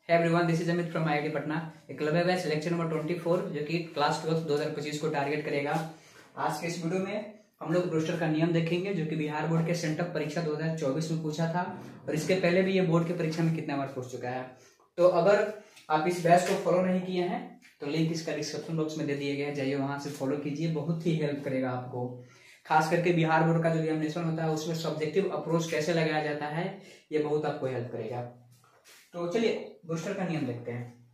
है everyone, this is Amit from IIT Patna. एक club है सिलेक्शन नंबर 24 जो कि क्लास 12 2025 को टारगेट करेगा। आज के इस वीडियो में हम लोग ब्रूस्टर का नियम देखेंगे जो कि बिहार बोर्ड के सेंटअप परीक्षा 2024 में पूछा था और इसके पहले भी ये बोर्ड की परीक्षा में कितना बार पूछ चुका है। तो अगर आप इस बैच को फॉलो नहीं किए हैं तो लिंक इसका डिस्क्रिप्शन बॉक्स में दे दिए गए, जाइए वहां से फॉलो कीजिए, बहुत ही हेल्प करेगा आपको। खास करके बिहार बोर्ड का जो एग्जामिनेशन होता है उसमें सब्जेक्टिव अप्रोच कैसे लगाया जाता है ये बहुत आपको हेल्प करेगा। तो चलिए ब्रूस्टर का नियम देखते हैं।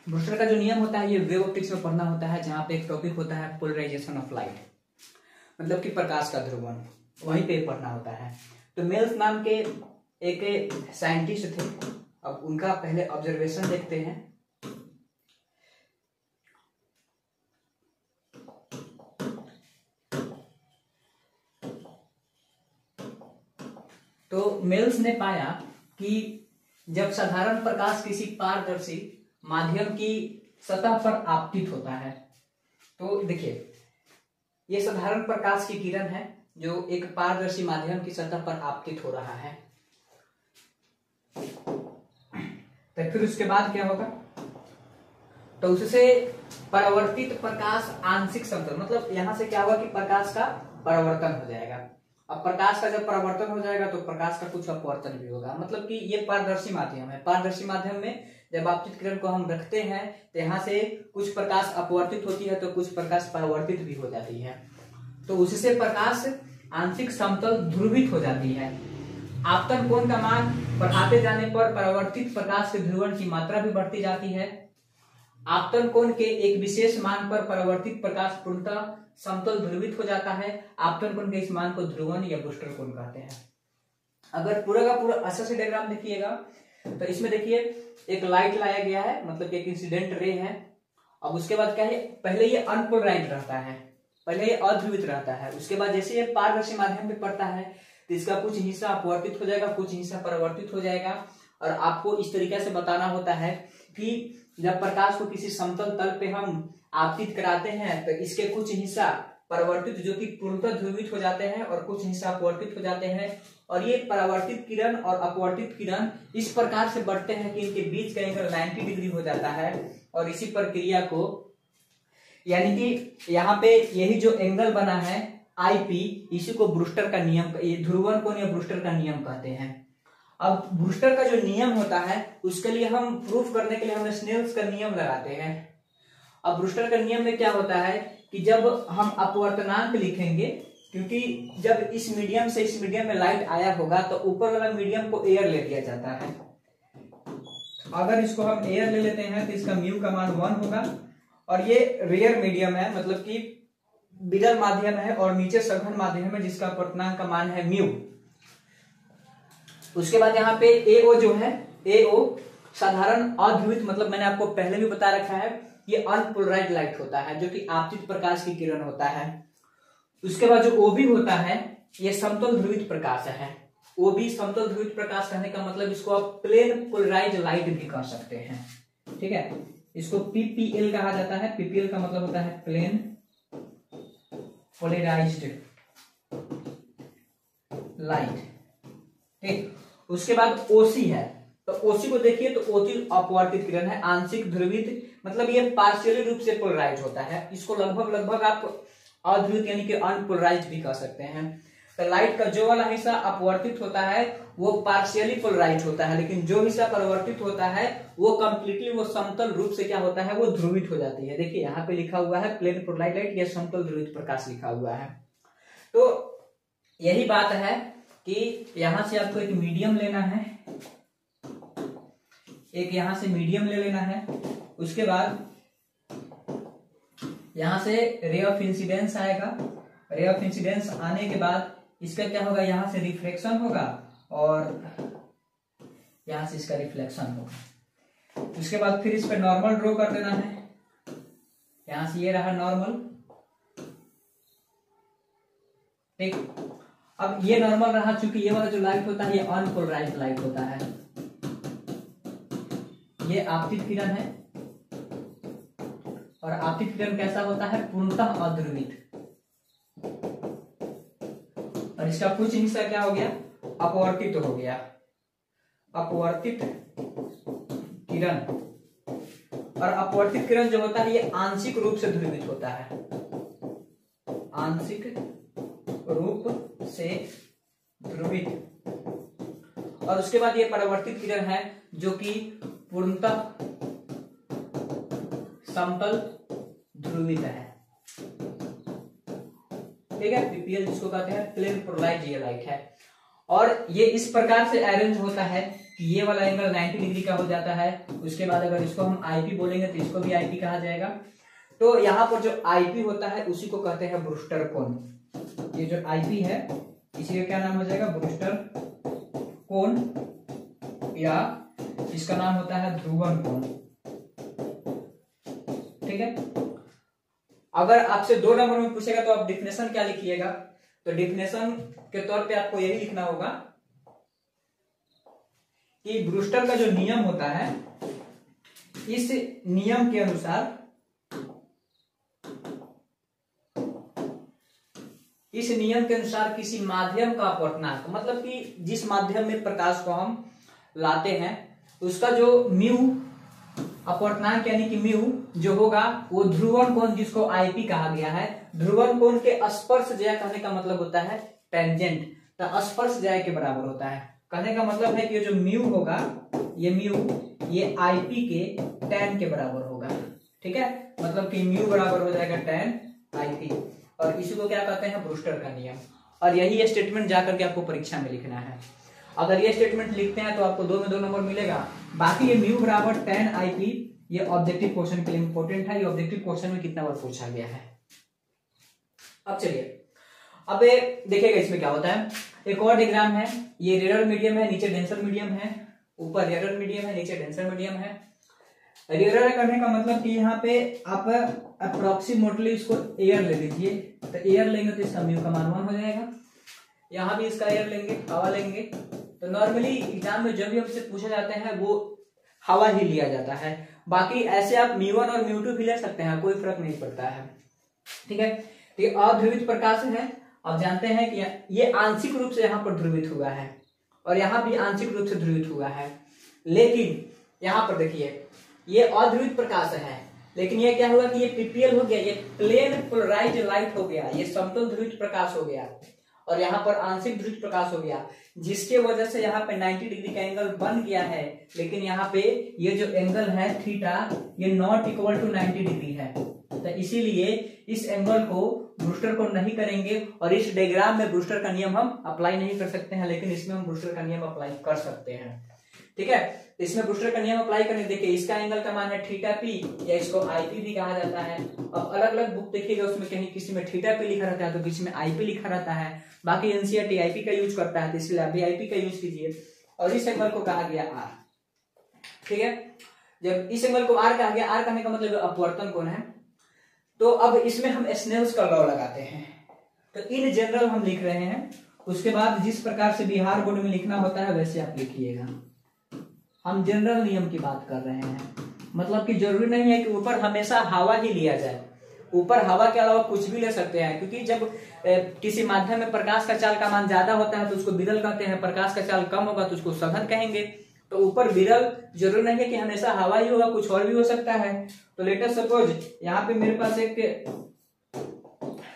ब्रूस्टर का जो नियम होता है ये वेव ऑप्टिक्स में पढ़ना होता है, जहां पे एक टॉपिक होता है पोलराइजेशन ऑफ लाइट, मतलब कि प्रकाश का ध्रुवण, वहीं पे पढ़ना होता है। तो मेल्स नाम के एक साइंटिस्ट थे, अब उनका पहले ऑब्जर्वेशन देखते हैं। तो मेल्स ने पाया कि जब साधारण प्रकाश किसी पारदर्शी माध्यम की सतह पर आपतित होता है, तो देखिए ये साधारण प्रकाश की किरण है जो एक पारदर्शी माध्यम की सतह पर आपतित हो रहा है। तो फिर उसके बाद क्या होगा, तो उससे परावर्तित प्रकाश आंशिक समतल, मतलब यहां से क्या होगा कि प्रकाश का परावर्तन हो जाएगा। अब प्रकाश का जब परावर्तन हो जाएगा तो प्रकाश का कुछ अपवर्तन भी होगा, मतलब कि ये पारदर्शी माध्यम है। पारदर्शी माध्यम में जब आपतित किरण को हम रखते हैं तो यहाँ से कुछ प्रकाश अपवर्तित होती है तो कुछ प्रकाश परावर्तित भी हो जाती है, तो उससे प्रकाश आंशिक समतल ध्रुवित हो जाती है। आपतन कोण का मान बढ़ाते जाने पर परावर्तित प्रकाश के ध्रुवण की मात्रा भी बढ़ती जाती है। आपतन कोण के एक विशेष मान पर परावर्तित प्रकाश पूर्णतः समतल ध्रुवित हो जाता है। आपतन कोण के इस मान को ध्रुवण या ब्रूस्टर कोण कहते हैं। अगर पूरा का पूरा अच्छा से डायग्राम देखिएगा तो इसमें देखिए एक लाइट लाया गया है, मतलब एक इंसिडेंट रे है। अब उसके बाद क्या है, पहले ये अनपोलराइज रहता है, पहले ये अध्रुवित रहता है। उसके बाद जैसे ये पारदर्शी माध्यम पे पड़ता है तो इसका कुछ हिस्सा अपवर्तित हो जाएगा, कुछ हिस्सा परावर्तित हो जाएगा। और आपको इस तरीके से बताना होता है कि जब प्रकाश को किसी समतल तल पे हम आपतित कराते हैं तो इसके कुछ हिस्सा परावर्तित जो कि पूर्णतः ध्रुवित हो जाते हैं और कुछ हिस्सा अपवर्तित हो जाते हैं। और ये परावर्तित किरण और अपवर्तित किरण इस प्रकार से बढ़ते हैं कि इनके बीच का एंगल 90 डिग्री हो जाता है। और इसी प्रक्रिया को, यानी कि यहाँ पे यही जो एंगल बना है आईपी, इसी को ब्रूस्टर का नियम, ध्रुवण कोण या ब्रूस्टर का नियम कहते हैं। अब ब्रूस्टर का जो नियम होता है उसके लिए हम प्रूफ करने के लिए हम स्नेल्स का नियम लगाते हैं। अब ब्रूस्टर का नियम में क्या होता है कि जब हम अपवर्तनांक लिखेंगे, क्योंकि जब इस मीडियम से इस मीडियम में लाइट आया होगा तो ऊपर वाला मीडियम को एयर ले लिया जाता है। अगर इसको हम एयर ले लेते हैं तो इसका म्यू का मान 1 होगा। और ये रेयर मीडियम है, मतलब कि विरल माध्यम है, और नीचे सघन माध्यम है जिसका अपवर्तनांक का मान है म्यू। उसके बाद यहाँ पे एओ जो है, एओ साधारण अध्रुवित, मतलब मैंने आपको पहले भी बता रखा है ये अनपोलराइज्ड लाइट होता है जो कि आपतित प्रकाश की किरण होता है। उसके बाद जो ओबी होता है ये समतल ध्रुवित प्रकाश है। ओबी समतल ध्रुवित प्रकाश कहने का मतलब इसको आप प्लेन पोलराइज लाइट भी कह सकते हैं, ठीक है। इसको पीपीएल कहा जाता है। पीपीएल का मतलब होता है प्लेन पोलराइज्ड लाइट, ठीक। उसके बाद ओसी है, तो ओसी को देखिए तो ओसी अपवर्तित किरण है, आंशिक ध्रुवित, मतलब ये पार्शियली रूप से पोलराइज होता है। इसको लगभग आप अध्रुवित यानी कि अनपोलराइज भी कह सकते हैं। तो लाइट का जो वाला हिस्सा अपवर्तित होता है वो पार्शियली पोलराइज होता है, लेकिन जो हिस्सा परिवर्तित होता है वो कंप्लीटली, वो समतल रूप से क्या होता है, वो ध्रुवित हो जाती है। देखिए यहाँ पे लिखा हुआ है प्लेन पोलराइज लाइट, या समतल ध्रुवित प्रकाश लिखा हुआ है। तो यही बात है कि यहां से आपको एक मीडियम लेना है, एक यहां से मीडियम ले लेना है। उसके बाद यहां से रे ऑफ इंसिडेंस आएगा। रे ऑफ इंसिडेंस आने के बाद इसका क्या होगा, यहां से रिफ्लेक्शन होगा और यहां से इसका रिफ्लेक्शन होगा। उसके बाद फिर इस पर नॉर्मल ड्रॉ कर देना है। यहां से ये रहा नॉर्मल, ठीक। अब ये नॉर्मल रहा, चूंकि ये वाला जो लाइट होता है ये अनपोलराइज्ड लाइट होता है, ये आपतित किरण है। और आपतित किरण कैसा होता है, पूर्णतः अध्रुवित। और इसका कुछ हिस्सा क्या हो गया, अपवर्तित हो गया। अपवर्तित किरण, और अपवर्तित किरण जो होता है ये आंशिक रूप से ध्रुवित होता है, आंशिक रूप से ध्रुवित। और उसके बाद ये परावर्तित किरण है जो कि पूर्णतः समतल ध्रुवित है। ठीक है, पीपीएल जिसको कहते हैं प्लेन पोलराइज्ड जियोलाइट है। और ये इस प्रकार से अरेंज होता है कि ये वाला एंगल 90 डिग्री का हो जाता है। उसके बाद अगर इसको हम आईपी बोलेंगे तो इसको भी आईपी कहा जाएगा। तो यहाँ पर जो आईपी होता है उसी को कहते हैं ब्रूस्टर कोण। ये जो आईपी है इसी का क्या नाम हो जाएगा, ब्रूस्टर कोण, या इसका नाम होता है ध्रुवन कोण। ठीक है, अगर आपसे 2 नंबर में पूछेगा तो आप डिफिनेशन क्या लिखिएगा, तो डिफिनेशन के तौर पे आपको यही लिखना होगा कि ब्रूस्टर का जो नियम होता है, इस नियम के अनुसार, इस नियम के अनुसार किसी माध्यम का अपवर्तनांक, मतलब कि जिस माध्यम में प्रकाश को हम लाते हैं उसका जो म्यू अपवर्तनांक यानी कि म्यू जो होगा वो ध्रुवन कोण, जिसको आईपी कहा गया है, ध्रुवन कोण के स्पर्श ज्या कहने का मतलब होता है टेंजेंट, तो स्पर्श ज्या के बराबर होता है। कहने का मतलब है कि ये जो म्यू होगा, ये म्यू ये आईपी के tan के बराबर होगा। ठीक है, मतलब कि म्यू बराबर हो जाएगा tan आईपी, और इसी को क्या कहते हैं, ब्रूस्टर का नियम। और यही स्टेटमेंट जाकर के आपको परीक्षा में लिखना है। अगर ये स्टेटमेंट लिखते हैं तो आपको 2 में 2 नंबर मिलेगा। बाकी ये म्यू बराबर tan आईपी ये ऑब्जेक्टिव क्वेश्चन के लिए इंपॉर्टेंट है। ये ऑब्जेक्टिव क्वेश्चन में कितना बार पूछा गया है। अब चलिए, अब देखिएगा इसमें क्या होता है। एक और डायग्राम है, ये रेयर मीडियम है, नीचे डेंसर मीडियम है, ऊपर रेयर मीडियम है, नीचे डेंसर मीडियम है। रेयर करने का मतलब कि यहाँ पे आप अप्रोक्सीमेटली इसको एयर ले लीजिए, तो एयर लेंगे तो इसका म्यू का मान 1 हो जाएगा। यहाँ भी इसका एयर लेंगे, हवा लेंगे, तो नॉर्मली एग्जाम में जब भी हमसे पूछे जाते हैं वो हवा ही लिया जाता है। बाकी ऐसे आप म्यू1 और म्यू2 भी ले सकते हैं, कोई फर्क नहीं पड़ता है। ठीक है, तो ये अध्रुवित प्रकाश है। अब जानते हैं कि ये आंशिक रूप से यहाँ पर ध्रुवित हुआ है और यहाँ भी आंशिक रूप से ध्रुवित हुआ है। लेकिन यहाँ पर देखिए ये अध्रुवित प्रकाश है, लेकिन ये क्या हुआ कि ये पीपीएल हो गया, ये प्लेन पोलराइज्ड लाइट हो गया, ये समतल ध्रुवित प्रकाश हो गया, और यहाँ पर आंशिक ध्रुवित प्रकाश हो गया, जिसके वजह से यहाँ पे 90 डिग्री का एंगल बन गया है। लेकिन यहाँ पे ये जो एंगल है थीटा, ये नॉट इक्वल टू 90 डिग्री है, तो इसीलिए इस एंगल को ब्रूस्टर कोण नहीं करेंगे। और इस डायग्राम में ब्रूस्टर का नियम हम अप्लाई नहीं कर सकते हैं, लेकिन इसमें हम ब्रूस्टर का नियम अप्लाई कर सकते हैं। ठीक है, तो इसमें ब्रूस्टर का नियम अप्लाई करने, देखिए इसका एंगल का मान है थीटा पी, या इसको आईपी भी कहा जाता है। अब अलग अलग बुक देखिएगा, उसमें कहीं किसी में थीटा पी लिखा रहता है तो किसी में आईपी लिखा रहता है। बाकी एनसीईआरटी आईपी का यूज करता है, तो इसलिए आप भी आईपी का यूज कीजिए। और इस एंगल को कहा गया आर। ठीक है, जब इस एंगल को आर कहा गया, आर कहने का मतलब अपवर्तन कोण है। तो अब इसमें हम स्नेल्स का लॉ लगाते हैं, तो इन जनरल हम लिख रहे हैं। उसके बाद जिस प्रकार से बिहार बोर्ड में लिखना होता है वैसे आप लिखिएगा। हम जनरल नियम की बात कर रहे हैं, मतलब कि जरूरी नहीं है कि ऊपर हमेशा हवा ही लिया जाए, ऊपर हवा के अलावा कुछ भी ले सकते हैं। क्योंकि जब किसी माध्यम में प्रकाश का चाल का मान ज्यादा होता है तो उसको विरल कहते हैं, प्रकाश का चाल कम होगा तो उसको सघन कहेंगे। तो ऊपर विरल जरूरी नहीं है कि हमेशा हवा ही होगा, कुछ और भी हो सकता है। तो लेट अस सपोज यहाँ पे मेरे पास एक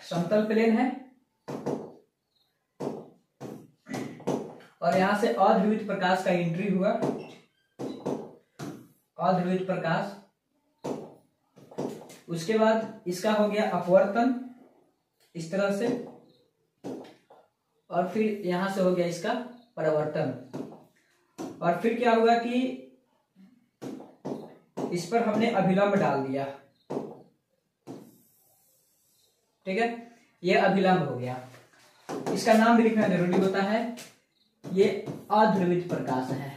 समतल प्लेन है और यहां से अध्रुवित प्रकाश का एंट्री हुआ, अध्रुवित प्रकाश। उसके बाद इसका हो गया अपवर्तन इस तरह से, और फिर यहां से हो गया इसका परावर्तन। और फिर क्या हुआ कि इस पर हमने अभिलंब डाल दिया। ठीक है, ये अभिलंब हो गया। इसका नाम भी लिखना जरूरी होता है, ये अध्रुवित प्रकाश है,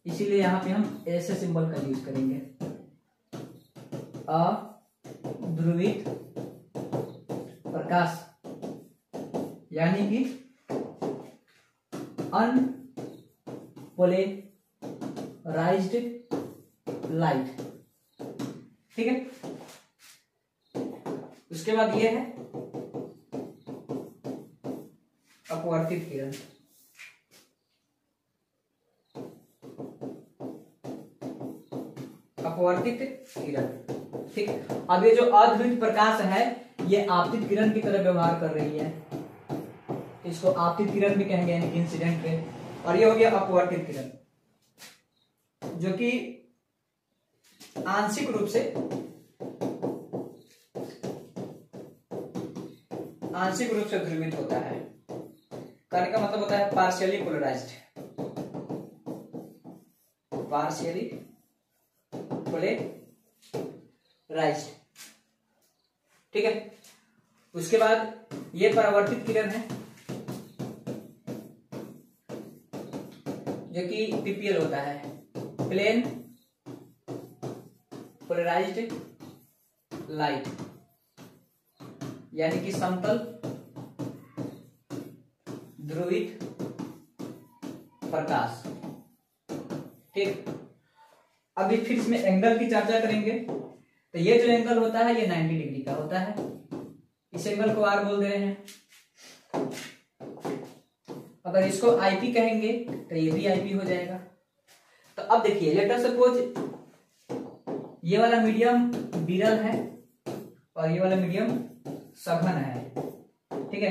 इसीलिए यहां पे हम ऐसे सिंबल का यूज करेंगे, अध्रुवित प्रकाश, यानी कि अनपोलराइज्ड लाइट। ठीक है, उसके बाद ये है अपवर्तित किरण। अपवर्तित किरण। ठीक, अब ये जो अध्रुवित प्रकाश है ये आपतित किरण की तरह व्यवहार कर रही है, इसको आपतित किरण भी कहेंगे, यानी कि इंसिडेंट रे। और ये हो गया अपवर्तित किरण, जो कि आंशिक रूप से ध्रुवित होता है। कहने का मतलब होता है पार्शियली पोलराइज्ड, पार्शियली पोलराइज्ड। ठीक है, उसके बाद ये परावर्तित किरण है जो कि पीपीएल होता है, प्लेन पोलराइज्ड लाइट, यानी कि समतल ध्रुवित प्रकाश। ठीक, अभी फिर इसमें एंगल की चर्चा करेंगे। तो ये जो एंगल होता है ये 90 डिग्री का होता है, इस एंगल को आर बोल दे रहे हैं। अगर इसको आईपी कहेंगे तो ये भी आईपी हो जाएगा। तो अब देखिए, लेट अस सपोज ये वाला मीडियम विरल है और ये वाला मीडियम सघन है। ठीक है,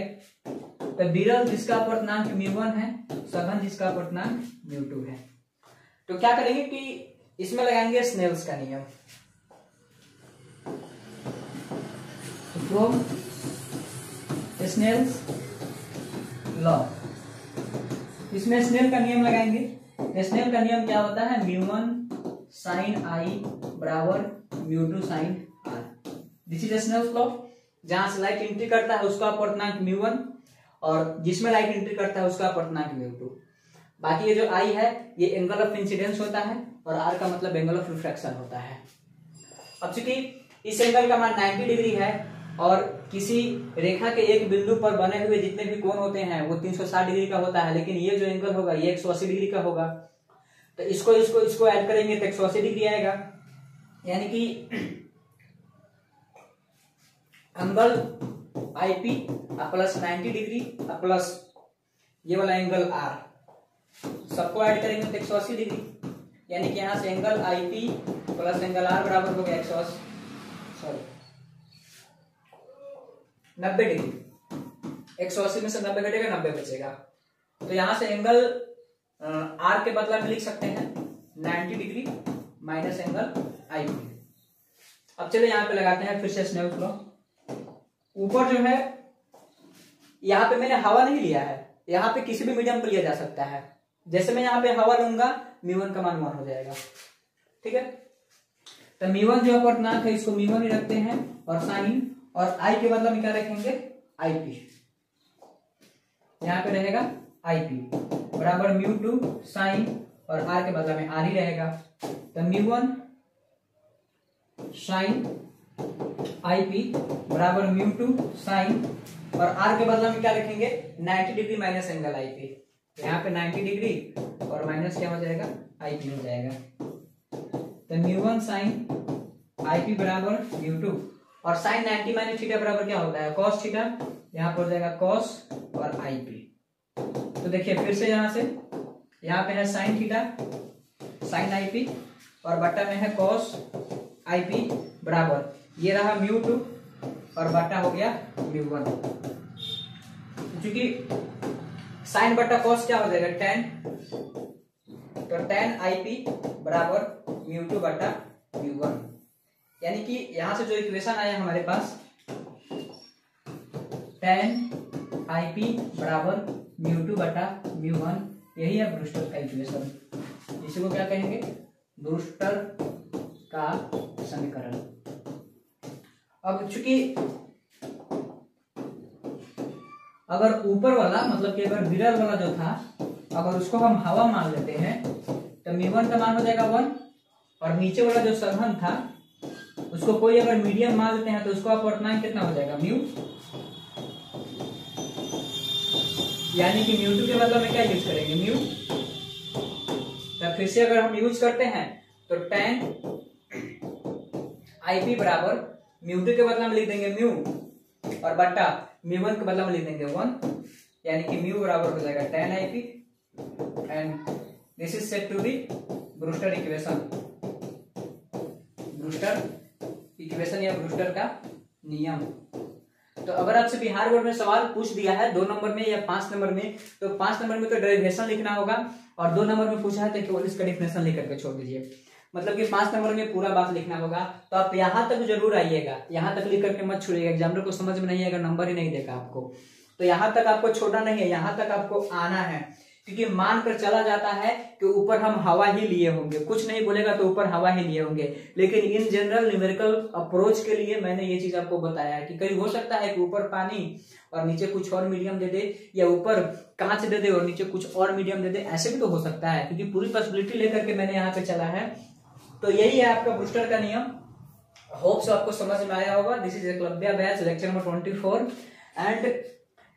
तो विरल जिसका अपवर्तनांक μ1 है, सघन जिसका अपवर्तनांक μ2 है। तो क्या करेंगे कि इसमें लगाएंगे स्नेल्स का नियम। फ्रॉम स्नेल्स लॉ, इसमें स्नेल का नियम लगाएंगे। स्नेल का नियम क्या होता है, μ1 sin I बराबर μ2 sin R। This is Snell's law. जहां से लाइट एंट्री करता है उसका अपवर्तनांक μ1 और जिसमें लाइट एंट्री करता है उसका अपवर्तनांक μ2। बाकी ये जो I है ये एंगल ऑफ इंसिडेंस होता है और R का मतलब एंगल ऑफ रिफ्रैक्शन होता है। अब चूंकि इस एंगल का मान 90 डिग्री है और किसी रेखा के एक बिंदु पर बने हुए जितने भी कोण होते हैं वो 360 डिग्री का होता है, लेकिन ये जो एंगल होगा ये 180 डिग्री का होगा। तो इसको ऐड करेंगे तो 180 डिग्री आएगा, यानी कि angle IP plus 90 degree plus ये वाला एंगल आर, सबको ऐड करेंगे तो 180 डिग्री, यानी कि यहां से angle IP plus angle R बराबर हो गया 90 डिग्री। 180 में से 90 घटेगा, 90 बचेगा। तो यहां से एंगल आर के बदला में लिख सकते हैं 90 डिग्री माइनस एंगल आईपी। अब चलिए यहाँ पे लगाते हैं फिर से स्नेल्स लॉ। ऊपर जो है यहाँ पे मैंने हवा नहीं लिया है, यहाँ पे किसी भी मीडियम को लिया जा सकता है। जैसे मैं यहाँ पे हवा लूंगा μ1 का मान 1 हो जाएगा। ठीक है, तो μ1 जो अपवर्तनांक है इसको μ1 ही रखते हैं और साइन, और I के बदले में क्या रखेंगे IP। यहाँ पे रहेगा IP बराबर μ2 साइन और R के बदले में R ही रहेगा। तो μ1 साइन IP बराबर μ2 साइन और R के बदले में क्या लिखेंगे 90 डिग्री माइनस एंगल IP। यहाँ पे 90 डिग्री और माइनस क्या हो जाएगा IP हो जाएगा। तो μ1 साइन IP बराबर μ2 और साइन 90 माइनस थीटा बराबर क्या होता है cos थीटा, यहाँ पर हो जाएगा cos और IP। तो देखिए फिर से यहाँ से यहाँ पे है साइन थीटा साइन IP और बट्टा में है cos IP बराबर ये रहा μ2 और बट्टा हो गया μ1। क्योंकि साइन बट्टा cos क्या हो जाएगा tan, तो tan IP बराबर μ2 बट्टा μ1, यानी कि यहां से जो इक्वेशन आया हमारे पास tan IP बराबर μ2 बटा μ1, यही है ब्रूस्टर का इक्वेशन। इसी को क्या कहेंगे ब्रूस्टर का समीकरण। अब चूंकि अगर ऊपर वाला मतलब कि अगर विरल वाला जो था अगर उसको हम हवा मान लेते हैं तो μ1 का मान हो जाएगा 1 और नीचे वाला जो सघन था उसको कोई अगर मीडियम मान लेते हैं तो उसका अपवर्तनांक कितना हो जाएगा म्यू, यानी कि μ2 के बदले में क्या यूज करेंगे म्यू। तो फिर से अगर हम यूज करते हैं तो tan IP बराबर μ2 के बदले में लिख देंगे म्यू और बट्टा μ1 के बदले में लिख देंगे 1, यानी कि म्यू बराबर हो जाएगा tan IP and this is set to be Brewster equation. Brewster equation या ब्रूस्टर का नियम। तो अगर आपसे बिहार बोर्ड में सवाल पूछ दिया है 2 नंबर में या 5 नंबर में, तो 5 नंबर में तो डेरिवेशन लिखना होगा, और 2 नंबर में पूछा है तो केवल इसका डेफिनेशन लिख करके छोड़ दीजिए। मतलब कि 5 नंबर में पूरा बात लिखना होगा। तो आप यहाँ तक जरूर आइएगा, यहाँ तक लिख करके मत छोड़िएगा। एग्जामिनर को समझ में नहीं आएगा, नंबर ही नहीं देगा आपको। तो यहाँ तक आपको छोड़ना नहीं है, यहाँ तक आपको आना है, क्योंकि मान कर चला जाता है कि ऊपर हम हवा ही लिए होंगे, कुछ नहीं बोलेगा तो ऊपर हवा ही लिए होंगे। लेकिन इन जनरल न्यूमेरिकल अप्रोच के लिए मैंने ये चीज आपको बताया है कि कहीं हो सकता है कि ऊपर पानी और नीचे कुछ और मीडियम दे दे, या ऊपर कांच दे दे और नीचे कुछ और मीडियम दे दे, ऐसे भी तो हो सकता है, क्योंकि पूरी पॉसिबिलिटी लेकर के मैंने यहाँ पे चला है। तो यही है आपका ब्रूस्टर का नियम। होप सो आपको समझ में आया होगा। This is Eklavya batch lecture number 24 and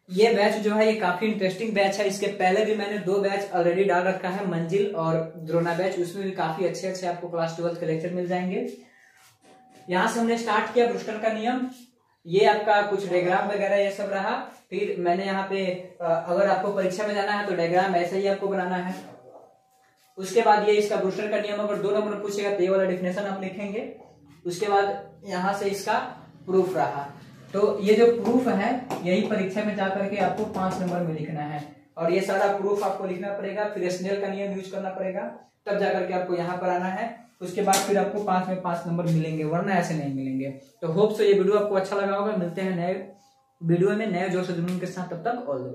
ये बैच जो है ये काफी इंटरेस्टिंग बैच है। इसके पहले भी मैंने 2 बैच ऑलरेडी डाल रखा है, मंजिल और द्रोणा बैच, उसमें भी काफी अच्छे अच्छे आपको क्लास 12 के लेक्चर मिल जाएंगे। यहां से हमने स्टार्ट किया ब्रूस्टर का नियम, ये आपका कुछ डायग्राम वगैरह ये सब रहा। फिर मैंने यहाँ पे अगर आपको परीक्षा में जाना है तो डायग्राम ऐसे ही आपको बनाना है। उसके बाद ये इसका ब्रूस्टर का नियम अगर 2 नंबर में पूछेगा तो ये वाला डेफिनेशन आप लिखेंगे। उसके बाद यहाँ से इसका प्रूफ रहा। तो ये जो प्रूफ है यही परीक्षा में जाकर के आपको 5 नंबर में लिखना है, और ये सारा प्रूफ आपको लिखना पड़ेगा। फिर स्नेल का नियम यूज करना पड़ेगा, तब जाकर के आपको यहाँ पर आना है। उसके बाद फिर आपको 5 में 5 नंबर मिलेंगे, वरना ऐसे नहीं मिलेंगे। तो होप सो ये वीडियो आपको अच्छा लगा होगा। मिलते हैं नए वीडियो में नए जोश जुनून के साथ, तब तक ऑल द बेस्ट।